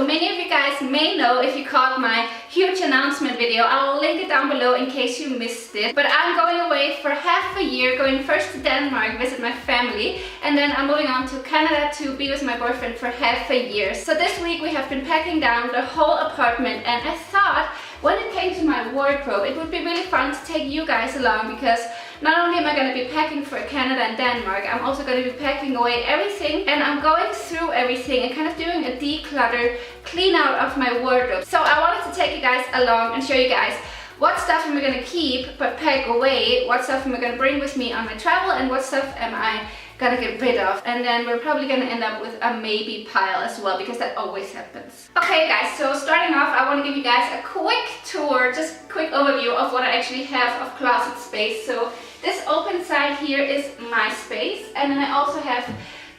many of you guys may know if you caught my huge announcement video. I will link it down below in case you missed it. But I'm going away for half a year, going first to Denmark, visit my family, and then I'm moving on to Canada to be with my boyfriend for half a year. So this week we have been packing down the whole apartment, and I thought when it came to my wardrobe, it would be really fun to take you guys along, because not only am I going to be packing for Canada and Denmark, I'm also going to be packing away everything, and I'm going through everything and kind of doing a declutter, clean out of my wardrobe. So I wanted to take you guys along and show you guys what stuff am I going to keep but pack away, what stuff am I going to bring with me on my travel, and what stuff am I gonna get rid of. And then we're probably gonna end up with a maybe pile as well, because that always happens. Okay guys, so starting off, I want to give you guys a quick tour, just a quick overview of what I actually have of closet space. So this open side here is my space, and then I also have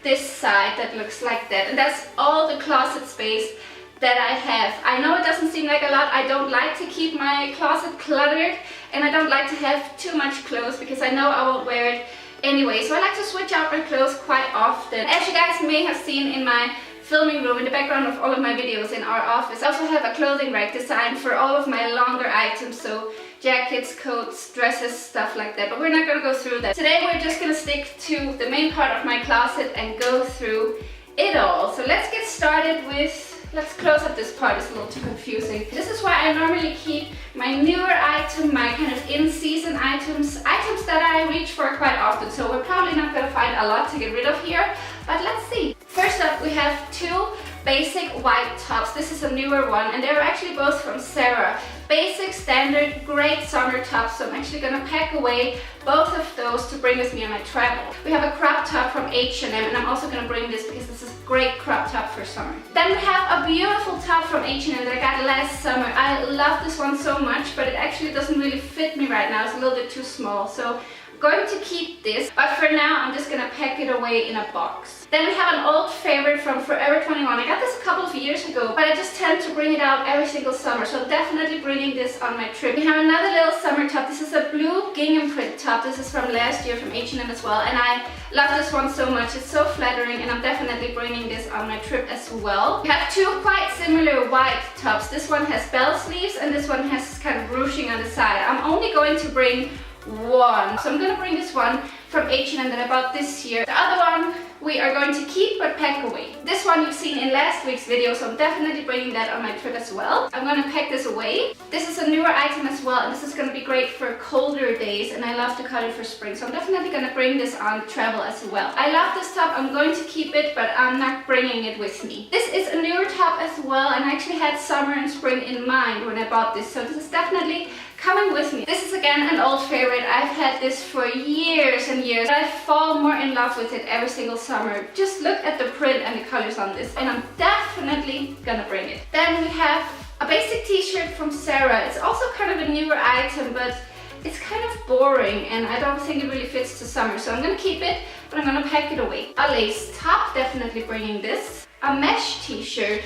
this side that looks like that, and that's all the closet space that I have. I know it doesn't seem like a lot. I don't like to keep my closet cluttered, and I don't like to have too much clothes because I know I won't wear it anyway, so I like to switch out my clothes quite often. As you guys may have seen in my filming room, in the background of all of my videos in our office, I also have a clothing rack designed for all of my longer items, so jackets, coats, dresses, stuff like that. But we're not going to go through that. Today we're just going to stick to the main part of my closet and go through it all. So let's get started with, let's close up this part, it's a little too confusing. This is why I normally keep my newer item, my kind of in-season items that I reach for quite often. So we're probably not going to find a lot to get rid of here, but let's see. First up, we have two basic white tops. This is a newer one, and they're actually both from Sarah. Basic, standard, great summer tops, so I'm actually going to pack away both of those to bring with me on my travel. We have a crop top from H&M, and I'm also going to bring this because this is a great crop top for summer. Then we have a beautiful top from H&M that I got last summer. I love this one so much, but it actually doesn't really fit me right now. It's a little bit too small, so I'm going to keep this, but for now I'm just gonna pack it away in a box. Then we have an old favorite from Forever 21. I got this a couple of years ago, but I just tend to bring it out every single summer, so I'm definitely bringing this on my trip. We have another little summer top. This is a blue gingham print top. This is from last year from H&M as well, and I love this one so much. It's so flattering, and I'm definitely bringing this on my trip as well. We have two quite similar white tops. This one has bell sleeves, and this one has kind of ruching on the side. I'm only going to bring one, so I'm going to bring this one from H&M that I bought this year. The other one we are going to keep but pack away. This one you've seen in last week's video, so I'm definitely bringing that on my trip as well. I'm going to pack this away. This is a newer item as well, and this is going to be great for colder days, and I love to cut it for spring, so I'm definitely going to bring this on travel as well. I love this top. I'm going to keep it, but I'm not bringing it with me. This is a newer top as well, and I actually had summer and spring in mind when I bought this, so this is definitely coming with me. This is again an old favorite. I've had this for years and years. I fall more in love with it every single summer. Just look at the print and the colors on this, and I'm definitely gonna bring it. Then we have a basic t-shirt from Sarah. It's also kind of a newer item, but it's kind of boring, and I don't think it really fits to summer, so I'm gonna keep it, but I'm gonna pack it away. A lace top, definitely bringing this. A mesh t-shirt.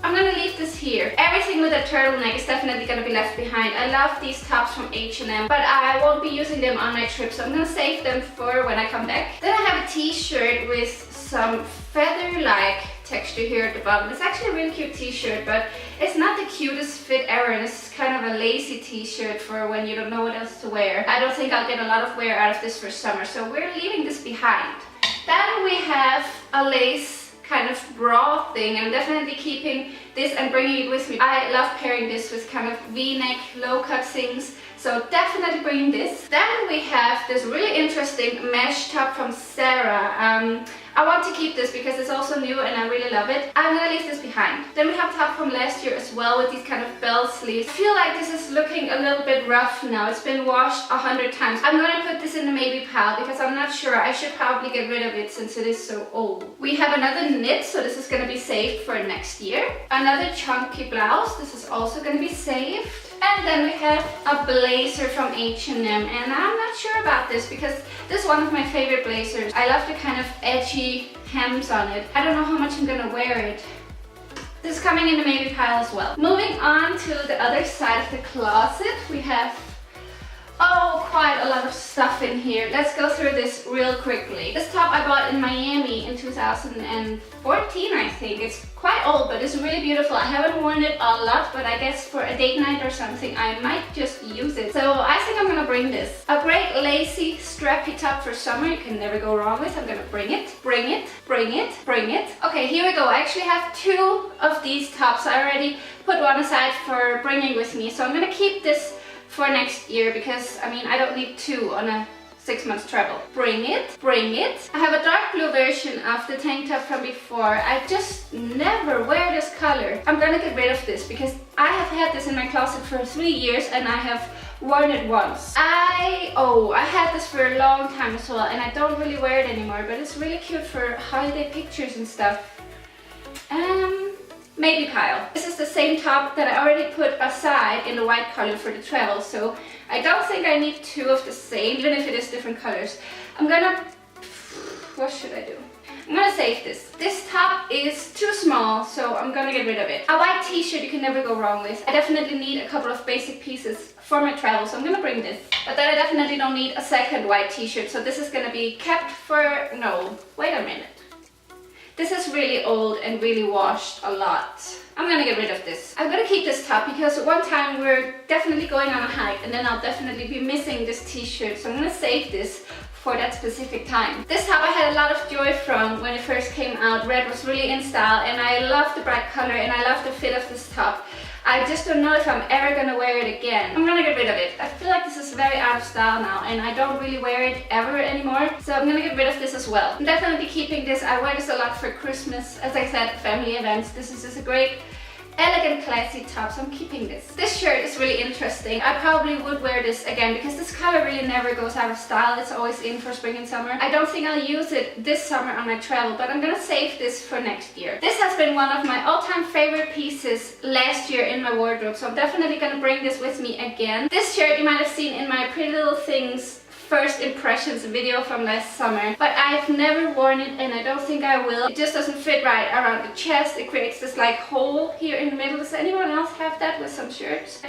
I'm gonna leave this here. Everything with a turtleneck is definitely gonna be left behind. I love these tops from H&M, but I won't be using them on my trip, so I'm gonna save them for when I come back. Then I have a t-shirt with some feather-like texture here at the bottom. It's actually a really cute t-shirt, but it's not the cutest fit ever, and it's kind of a lazy t-shirt for when you don't know what else to wear. I don't think I'll get a lot of wear out of this for summer, so we're leaving this behind. Then we have a lace kind of bra thing, and I'm definitely keeping this and bringing it with me. I love pairing this with kind of v-neck, low-cut things, so definitely bringing this. Then we have this really interesting mesh top from Sarah. I want to keep this because it's also new and I really love it. I'm gonna leave this behind. Then we have a top from last year as well with these kind of bell sleeves. I feel like this is looking a little bit rough now. It's been washed 100 times. I'm gonna put this in the maybe pile because I'm not sure. I should probably get rid of it since it is so old. We have another knit, so this is gonna be saved for next year. Another chunky blouse. This is also gonna be saved. And then we have a blazer from H&M, and I'm not sure about this because this is one of my favorite blazers. I love the kind of edgy hems on it. I don't know how much I'm gonna wear it. This is coming in the maybe pile as well. Moving on to the other side of the closet, we have quite a lot of stuff in here. Let's go through this real quickly. This top I bought in Miami in 2014, I think. It's quite old, but it's really beautiful. I haven't worn it a lot, but I guess for a date night or something, I might just use it. So I think I'm gonna bring this. A great lacy, strappy top for summer. You can never go wrong with. I'm gonna bring it, bring it, bring it, bring it. Okay, here we go. I actually have 2 of these tops. I already put one aside for bringing with me. So I'm gonna keep this for next year because, I mean, I don't need 2 on a 6 months travel. Bring it, bring it. I have a dark blue version of the tank top from before. I just never wear this color. I'm gonna get rid of this because I have had this in my closet for 3 years and I have worn it once. I had this for a long time as well, and I don't really wear it anymore, but it's really cute for holiday pictures and stuff. Maybe pile. This is the same top that I already put aside in the white color for the travel, so I don't think I need 2 of the same, even if it is different colors. What should I do? I'm gonna save this. This top is too small, so I'm gonna get rid of it. A white t-shirt you can never go wrong with. I definitely need a couple of basic pieces for my travel, so I'm gonna bring this. But then I definitely don't need a second white t-shirt, so this is gonna be kept for... no, wait a minute. This is really old and really washed a lot. I'm gonna get rid of this. I'm gonna keep this top because one time we're definitely going on a hike and then I'll definitely be missing this t-shirt. So I'm gonna save this for that specific time. This top I had a lot of joy from when it first came out. Red was really in style and I love the bright color and I love the fit of this top. I just don't know if I'm ever gonna wear it again. I'm gonna get rid of it. I feel like this is very out of style now and I don't really wear it ever anymore. So I'm gonna get rid of this as well. I'm definitely keeping this. I wear this a lot for Christmas. As I said, family events. This is just a great, elegant, classy top, so I'm keeping this. This shirt is really interesting. I probably would wear this again because this color really never goes out of style. It's always in for spring and summer. I don't think I'll use it this summer on my travel, but I'm gonna save this for next year. This has been one of my all-time favorite pieces last year in my wardrobe, so I'm definitely gonna bring this with me again. This shirt you might have seen in my Pretty Little Things first impressions video from last summer, but I've never worn it and I don't think I will. It just doesn't fit right around the chest. It creates this like hole here in the middle. Does anyone else have that with some shirts?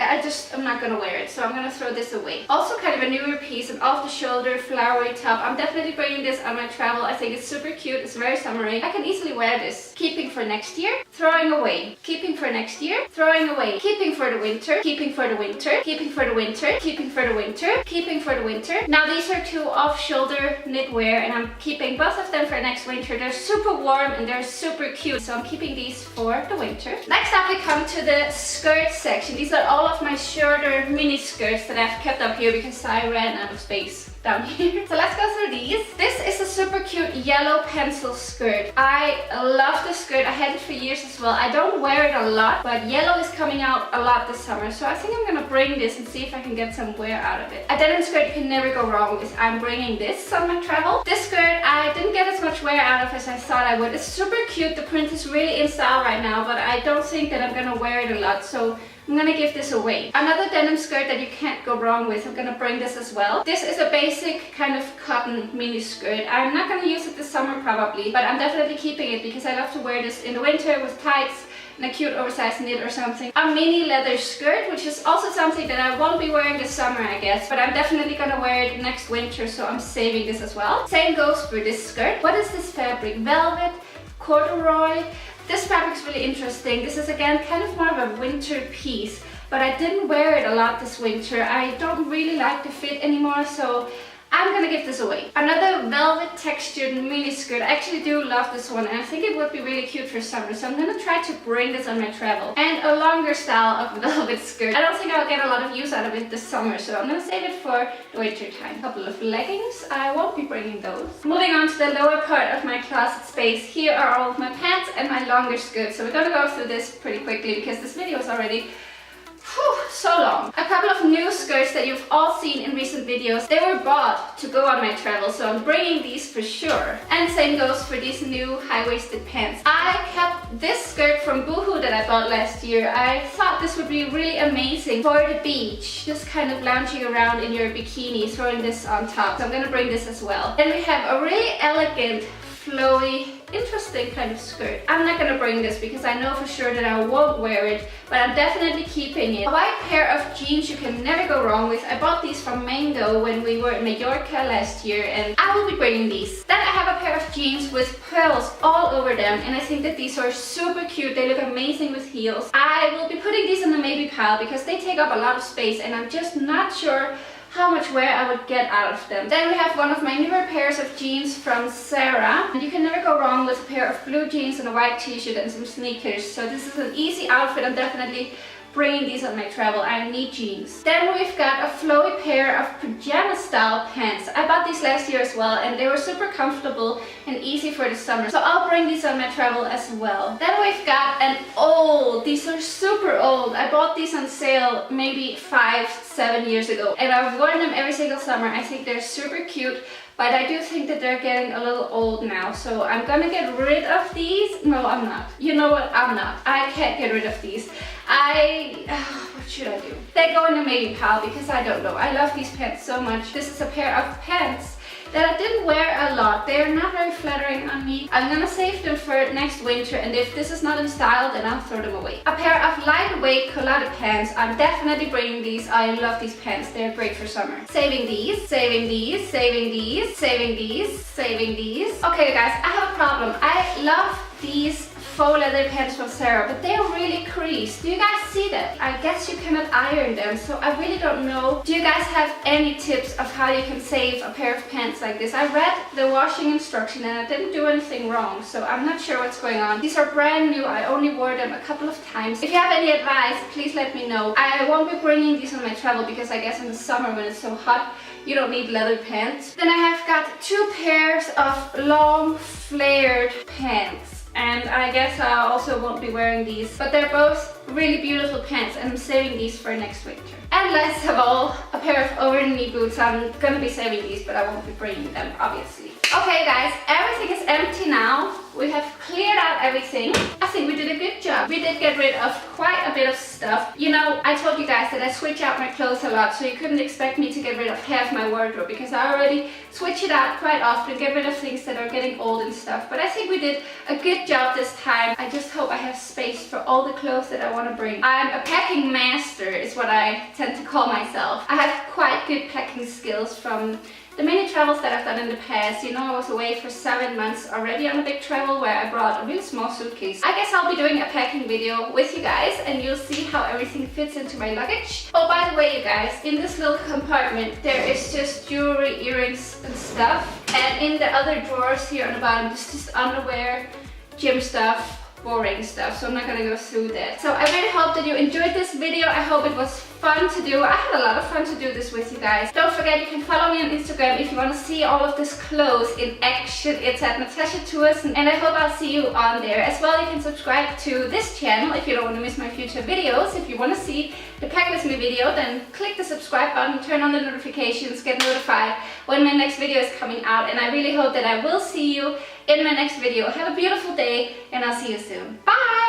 I'm not gonna wear it, so I'm gonna throw this away. Also kind of a newer piece, an off-the-shoulder flowery top. I'm definitely bringing this on my travel. I think it's super cute. It's very summery. I can easily wear this. Keeping for next year, throwing away. Keeping for next year, throwing away. Keeping for the winter, keeping for the winter, keeping for the winter, keeping for the winter, keeping for the winter. Now these are 2 off-shoulder knitwear and I'm keeping both of them for next winter. They're super warm and they're super cute, so I'm keeping these for the winter. Next up we come to the skirt section. These are all of my shorter mini skirts that I've kept up here because I ran out of space down here. So let's go through these. This is a super cute yellow pencil skirt. I love this skirt. I had it for years as well. I don't wear it a lot, but yellow is coming out a lot this summer, so I think I'm gonna bring this and see if I can get some wear out of it. A denim skirt you can never go wrong with. I'm bringing this on my travel. This skirt I didn't get as much wear out of as I thought I would. It's super cute. The print is really in style right now, but I don't think that I'm gonna wear it a lot, so I'm gonna give this away. Another denim skirt that you can't go wrong with. I'm gonna bring this as well. This is a basic kind of cotton mini skirt. I'm not gonna use it this summer probably, but I'm definitely keeping it because I love to wear this in the winter with tights and a cute oversized knit or something. A mini leather skirt, which is also something that I won't be wearing this summer, I guess, but I'm definitely gonna wear it next winter, so I'm saving this as well. Same goes for this skirt. What is this fabric? Velvet, corduroy. This fabric is really interesting. This is again kind of more of a winter piece, but I didn't wear it a lot this winter. I don't really like the fit anymore, so I'm gonna give this away. Another velvet textured mini skirt. I actually do love this one and I think it would be really cute for summer, so I'm gonna try to bring this on my travel. And a longer style of velvet skirt. I don't think I'll get a lot of use out of it this summer, so I'm gonna save it for the winter time. A couple of leggings. I won't be bringing those. Moving on to the lower part of my closet space. Here are all of my pants and my longer skirts. So we're gonna go through this pretty quickly because this video is already so long. A couple of new skirts that you've all seen in recent videos. They were bought to go on my travel, so I'm bringing these for sure. And same goes for these new high-waisted pants. I kept this skirt from Boohoo that I bought last year. I thought this would be really amazing for the beach. Just kind of lounging around in your bikini, throwing this on top. So I'm gonna bring this as well. Then we have a really elegant flowy interesting kind of skirt. I'm not gonna bring this because I know for sure that I won't wear it, but I'm definitely keeping it. A white pair of jeans you can never go wrong with. I bought these from Mango when we were in Mallorca last year, and I will be bringing these. Then I have a pair of jeans with pearls all over them, and I think that these are super cute. They look amazing with heels. I will be putting these in the maybe pile because they take up a lot of space, and I'm just not sure how much wear I would get out of them. Then we have one of my newer pairs of jeans from Sarah. And you can never go wrong with a pair of blue jeans and a white t-shirt and some sneakers. So this is an easy outfit. I'm definitely bringing these on my travel. I need jeans. Then we've got a flowy pair of pajama style pants. I bought these last year as well, and they were super comfortable and easy for the summer. So I'll bring these on my travel as well. Then we've got an old, these are super old. I bought these on sale maybe 5-7 years ago, and I've worn them every single summer. I think they're super cute. But I do think that they're getting a little old now, so I'm gonna get rid of these. No, I'm not. You know what? I'm not. I can't get rid of these. What should I do? They go in the maybe pile because I don't know. I love these pants so much. This is a pair of pants that I didn't wear a lot. They are not very flattering on me. I'm gonna save them for next winter, and if this is not in style, then I'll throw them away. A pair of lightweight culotte pants. I'm definitely bringing these. I love these pants. They're great for summer. Saving these, saving these, saving these, saving these, saving these. Okay guys, I have a problem. I love these faux leather pants from Sarah, but they're really creased. Do you guys see that? I guess you cannot iron them, so I really don't know. Do you guys have any tips of how you can save a pair of pants like this? I read the washing instruction and I didn't do anything wrong, so I'm not sure what's going on. These are brand new. I only wore them a couple of times. If you have any advice, please let me know. I won't be bringing these on my travel because I guess in the summer when it's so hot, you don't need leather pants. Then I have got 2 pairs of long flared pants. And I guess I also won't be wearing these, but they're both really beautiful pants, and I'm saving these for next winter. And last of all, a pair of over-the-knee boots. I'm gonna be saving these, but I won't be bringing them, obviously. Okay guys, everything is empty now. We have cleared out everything. I think we did a good job. We did get rid of quite a bit of stuff. You know, I told you guys that I switch out my clothes a lot, so you couldn't expect me to get rid of half my wardrobe because I already switch it out quite often, get rid of things that are getting old and stuff. But I think we did a good job this time. I just hope I have space for all the clothes that I want to bring. I'm a packing master is what I tend to call myself. I have quite good packing skills from the many travels that I've done in the past. You know, I was away for 7 months already on a big travel where I brought a really small suitcase. I guess I'll be doing a packing video with you guys and you'll see how everything fits into my luggage. Oh, by the way, you guys, in this little compartment there is just jewelry, earrings and stuff. And in the other drawers here on the bottom, there's just underwear, gym stuff, boring stuff, so I'm not gonna go through that. So I really hope that you enjoyed this video. I hope it was fun to do. I had a lot of fun to do this with you guys. Don't forget, you can follow me on Instagram if you want to see all of this clothes in action. It's at Natacha Thuesen, and I hope I'll see you on there. As well, you can subscribe to this channel if you don't want to miss my future videos. If you want to see the Pack With Me video, then click the subscribe button, turn on the notifications, get notified when my next video is coming out, and I really hope that I will see you in my next video. Have a beautiful day, and I'll see you soon. Bye!